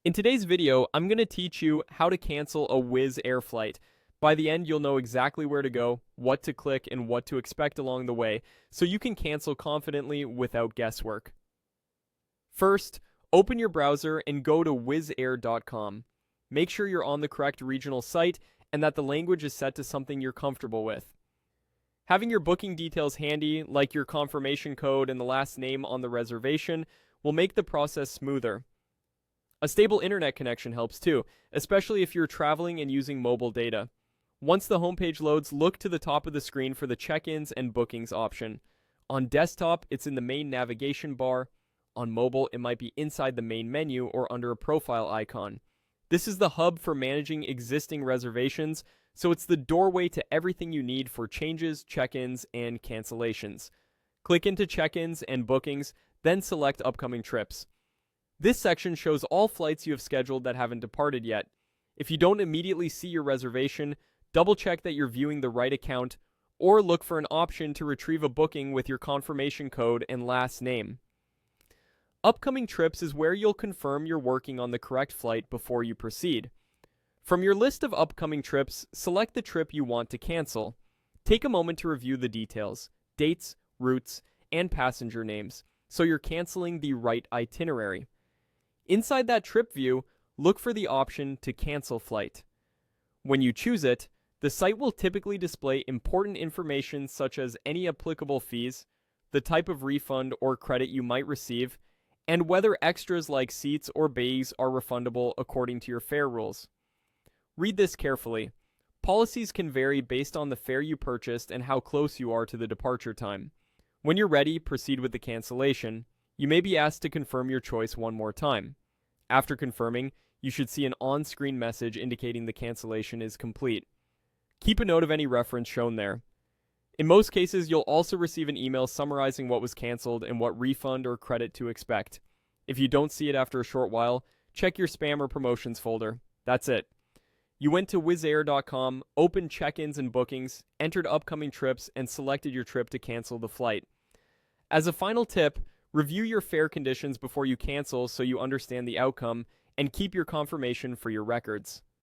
In today's video, I'm going to teach you how to cancel a Wizz Air flight. By the end, you'll know exactly where to go, what to click, and what to expect along the way, so you can cancel confidently without guesswork. First, open your browser and go to wizzair.com. Make sure you're on the correct regional site and that the language is set to something you're comfortable with. Having your booking details handy, like your confirmation code and the last name on the reservation, will make the process smoother. A stable internet connection helps too, especially if you're traveling and using mobile data. Once the homepage loads, look to the top of the screen for the check-ins and bookings option. On desktop, it's in the main navigation bar. On mobile, it might be inside the main menu or under a profile icon. This is the hub for managing existing reservations, so it's the doorway to everything you need for changes, check-ins, and cancellations. Click into check-ins and bookings, then select upcoming trips. This section shows all flights you have scheduled that haven't departed yet. If you don't immediately see your reservation, double-check that you're viewing the right account, or look for an option to retrieve a booking with your confirmation code and last name. Upcoming trips is where you'll confirm you're working on the correct flight before you proceed. From your list of upcoming trips, select the trip you want to cancel. Take a moment to review the details, dates, routes, and passenger names, so you're canceling the right itinerary. Inside that trip view, look for the option to cancel flight. When you choose it, the site will typically display important information such as any applicable fees, the type of refund or credit you might receive, and whether extras like seats or bays are refundable according to your fare rules. Read this carefully. Policies can vary based on the fare you purchased and how close you are to the departure time. When you're ready, proceed with the cancellation. You may be asked to confirm your choice one more time. After confirming, you should see an on-screen message indicating the cancellation is complete. Keep a note of any reference shown there. In most cases, you'll also receive an email summarizing what was canceled and what refund or credit to expect. If you don't see it after a short while, check your spam or promotions folder. That's it. You went to wizzair.com, opened check-ins and bookings, entered upcoming trips, and selected your trip to cancel the flight. As a final tip, review your fare conditions before you cancel so you understand the outcome, and keep your confirmation for your records.